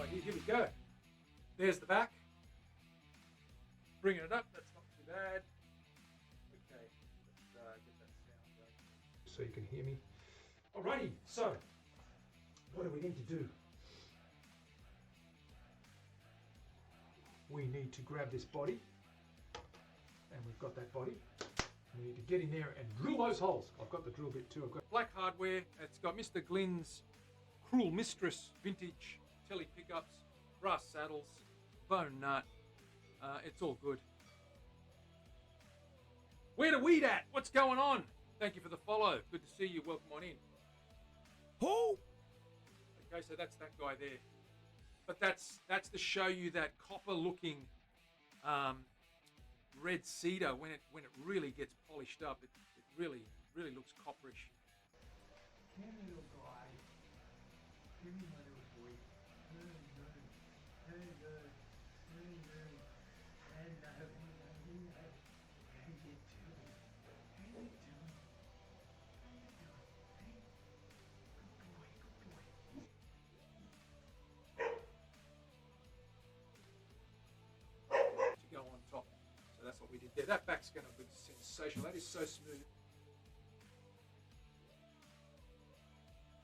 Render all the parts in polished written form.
idea. Here we go. There's the back. Bringing it up, that's not too bad. Okay, let's get that sound going so you can hear me. Alrighty, so what do we need to do? We need to grab this body, and we've got that body. We need to get in there and drill those holes. I've got the drill bit too. I've got black hardware. It's got Mr. Glynn's Cruel Mistress vintage telly pickups, brass saddles, bone nut. It's all good. Where the weed at? What's going on? Thank you for the follow. Good to see you. Welcome on in. Who? Okay, so that's that guy there. But that's to show you that copper-looking red cedar when it really gets polished up. It really looks copperish. Come here, little guy. Come here, my little boy. Go on top. So that's what we did there. That back's going to be sensational. That is so smooth.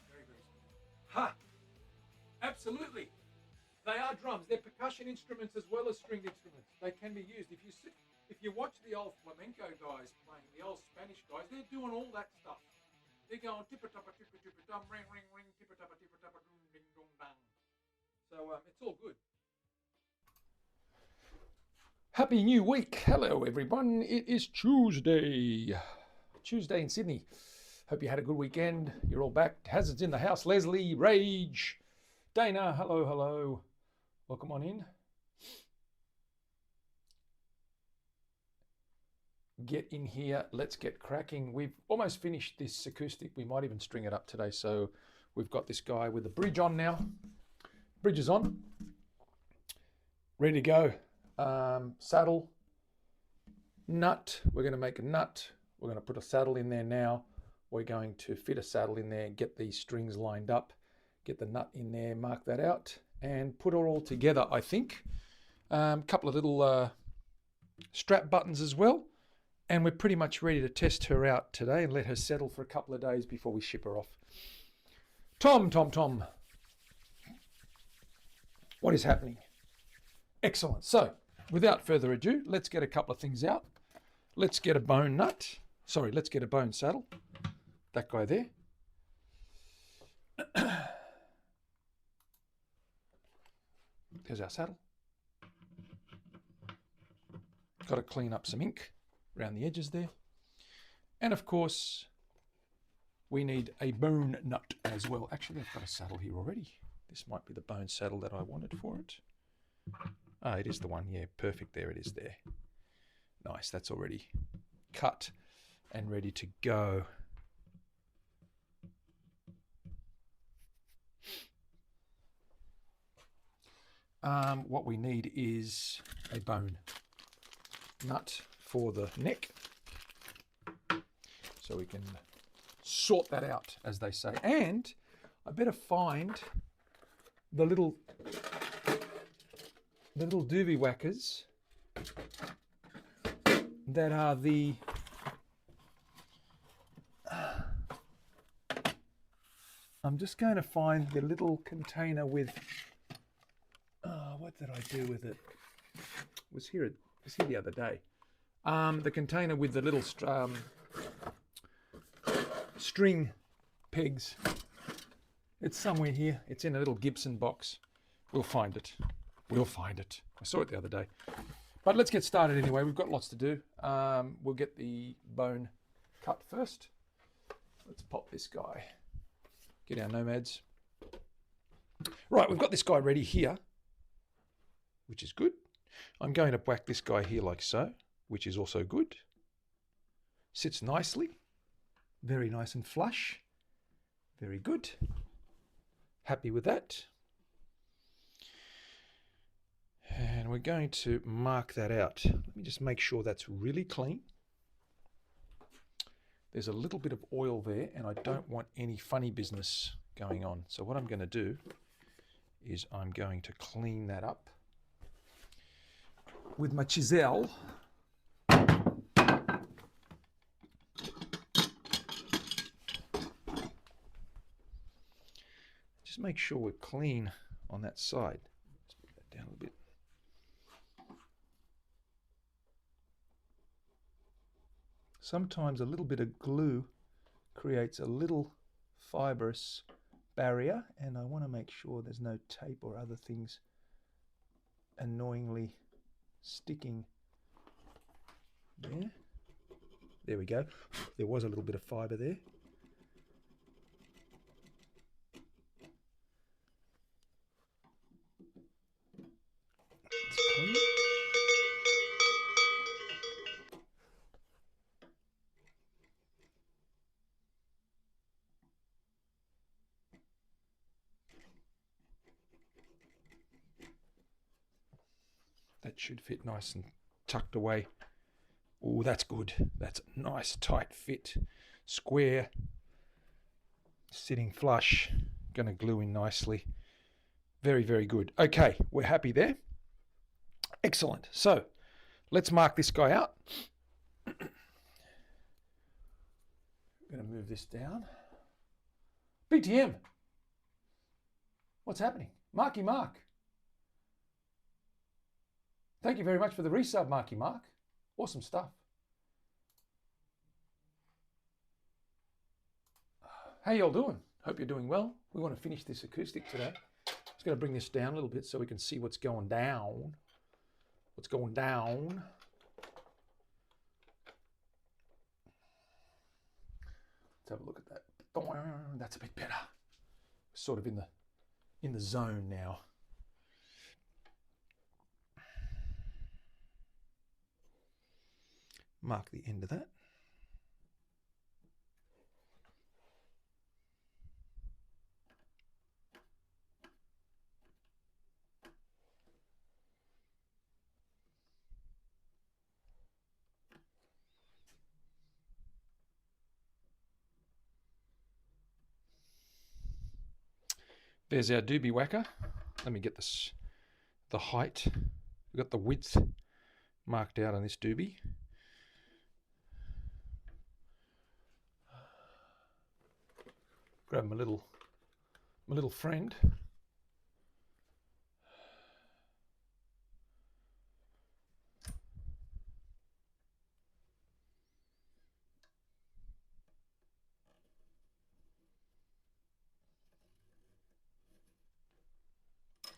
Very smooth. Ha! Absolutely. They are drums. They're percussion instruments as well as stringed instruments. They can be used. If you watch the old flamenco guys playing, the old Spanish guys, they're doing all that stuff. They're going tippa-tappa, tippa-tippa-dum, ring, ring, ring, tippa-tappa, tippa-tappa, ding, dong, bang. So it's all good. Happy New Week. Hello, everyone. It is Tuesday. Tuesday in Sydney. Hope you had a good weekend. You're all back. Hazards in the house. Leslie, Rage, Dana, hello. Welcome on in. Get in here. Let's get cracking. We've almost finished this acoustic. We might even string it up today. So we've got this guy with the bridge on now. Bridge is on. Ready to go. Saddle. Nut. We're going to make a nut. We're going to put a saddle in there now. We're going to fit a saddle in there, get these strings lined up, get the nut in there, mark that out, and put it all together, I think. A couple of little strap buttons as well. And we're pretty much ready to test her out today and let her settle for a couple of days before we ship her off. Tom. What is happening? Excellent. So, without further ado, let's get a couple of things out. Let's get a bone nut. Sorry, let's get a bone saddle. That guy there. There's our saddle. Got to clean up some ink around the edges there. And of course, we need a bone nut as well. Actually, I've got a saddle here already. This might be the bone saddle that I wanted for it. Ah, it is the one. Yeah, perfect. There it is there. Nice. That's already cut and ready to go. What we need is a bone nut for the neck. So we can sort that out, as they say. And I better find the little doobie whackers that are the I'm just going to find the little container with what did I do with it? It was here the other day. The container with the little string pegs. It's somewhere here. It's in a little Gibson box. We'll find it. I saw it the other day. But let's get started anyway. We've got lots to do. We'll get the bone cut first. Let's pop this guy. Get our nomads. Right, we've got this guy ready here, which is good. I'm going to whack this guy here like so, which is also good. Sits nicely. Very nice and flush. Very good. Happy with that. And we're going to mark that out. Let me just make sure that's really clean. There's a little bit of oil there and I don't want any funny business going on. So what I'm going to do is I'm going to clean that up with my chisel. Just make sure we're clean on that side. Let's put that down a little bit. Sometimes a little bit of glue creates a little fibrous barrier, and I want to make sure there's no tape or other things annoyingly sticking there. There we go. There was a little bit of fibre there. It's clean. That should fit nice and tucked away. Oh, that's good. That's a nice tight fit. Square. Sitting flush. Going to glue in nicely. Very, very good. Okay, we're happy there. Excellent. So let's mark this guy out. I'm going to move this down. BTM. What's happening? Marky Mark. Thank you very much for the resub, Marky Mark. Awesome stuff. How y'all doing? Hope you're doing well. We want to finish this acoustic today. Just going to bring this down a little bit so we can see what's going down. What's going down. Let's have a look at that. That's a bit better. Sort of in the zone now. Mark the end of that. There's our doobie whacker. Let me get this, the height. We've got the width marked out on this doobie. Grab my little friend.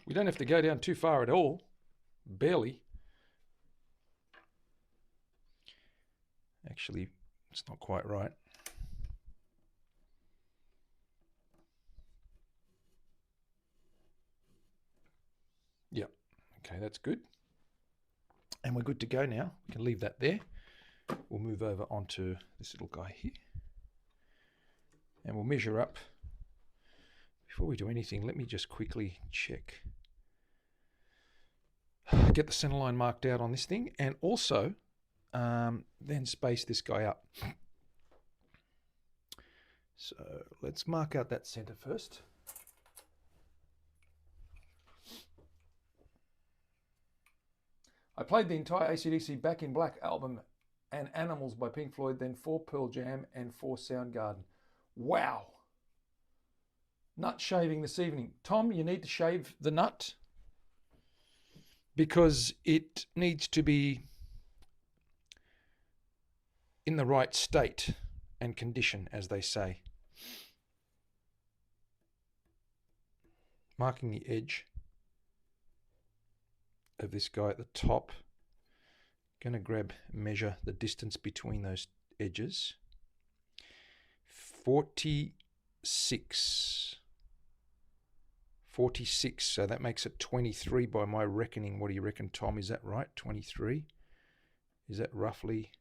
We don't have to go down too far at all. Barely. Actually, it's not quite right. Yeah, okay, that's good. And we're good to go now. We can leave that there. We'll move over onto this little guy here. And we'll measure up. Before we do anything, let me just quickly check. Get the center line marked out on this thing, and also then space this guy up. So let's mark out that center first. I played the entire AC/DC Back in Black album and Animals by Pink Floyd, then 4 Pearl Jam and 4 Soundgarden. Wow. Nut shaving this evening. Tom, you need to shave the nut because it needs to be in the right state and condition, as they say. Marking the edge of this guy at the top. Going to measure the distance between those edges. 46. 46, so that makes it 23 by my reckoning. What do you reckon, Tom? Is that right? 23? Is that roughly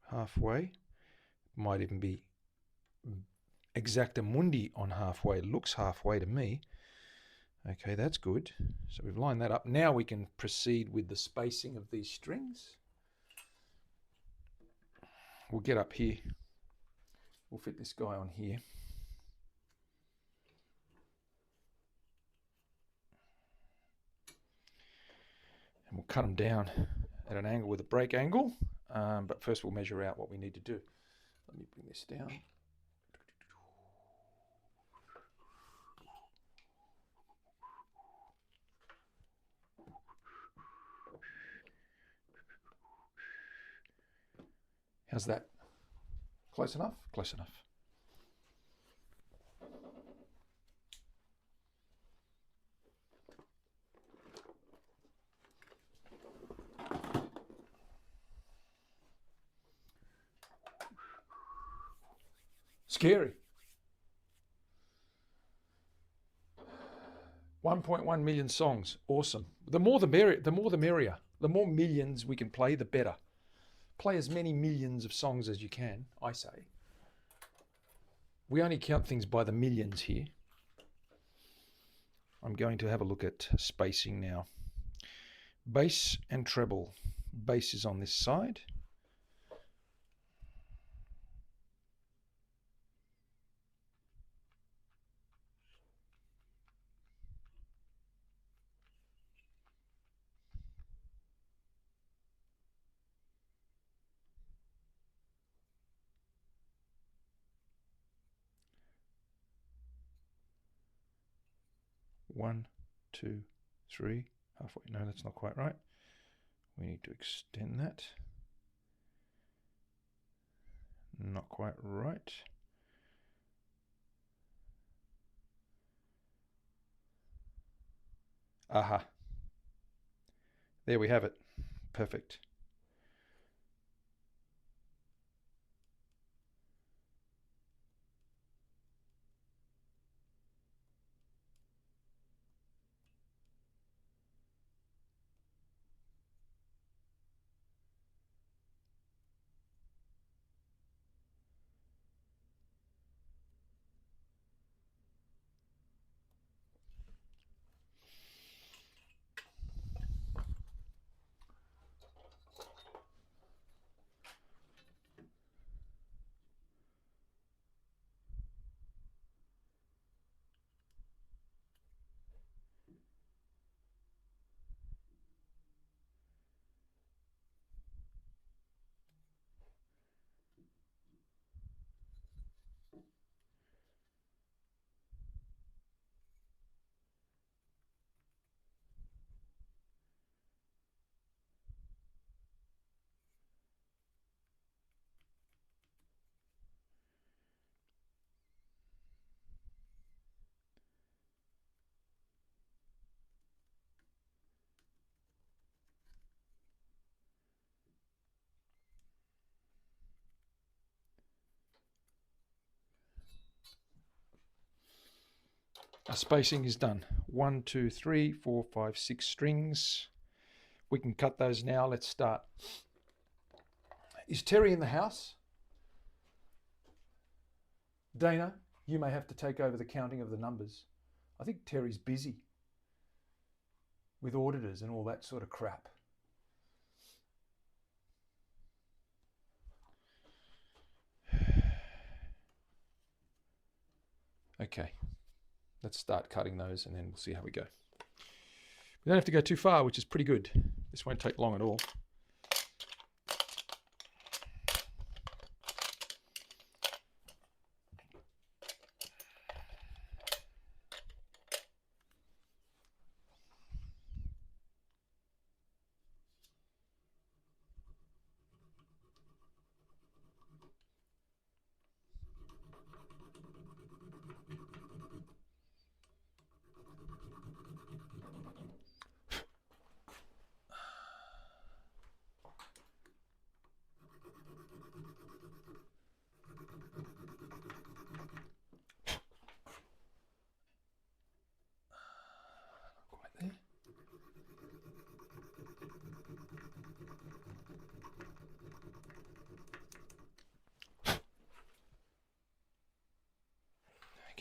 halfway? Might even be exactamundi on halfway. It looks halfway to me. Okay, that's good. So we've lined that up. Now we can proceed with the spacing of these strings. We'll get up here. We'll fit this guy on here. And we'll cut them down at an angle with a break angle. But first we'll measure out what we need to do. Let me bring this down. How's that? Close enough? Close enough. Scary. 1.1 million songs. Awesome. The more the merrier. The more the merrier. The more millions we can play, the better. Play as many millions of songs as you can, I say. We only count things by the millions here. I'm going to have a look at spacing now. Bass and treble. Bass is on this side. One, two, three, halfway. No, that's not quite right. We need to extend that. Not quite right. Aha. There we have it. Perfect. Our spacing is done. 1, 2, 3, 4, 5, 6 strings. We can cut those now. Let's start. Is Terry in the house? Dana, you may have to take over the counting of the numbers. I think Terry's busy with auditors and all that sort of crap. Okay, let's start cutting those and then we'll see how we go. We don't have to go too far, which is pretty good. This won't take long at all.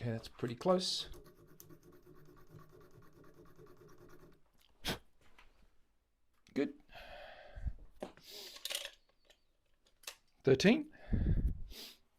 Okay, that's pretty close. Good. 13.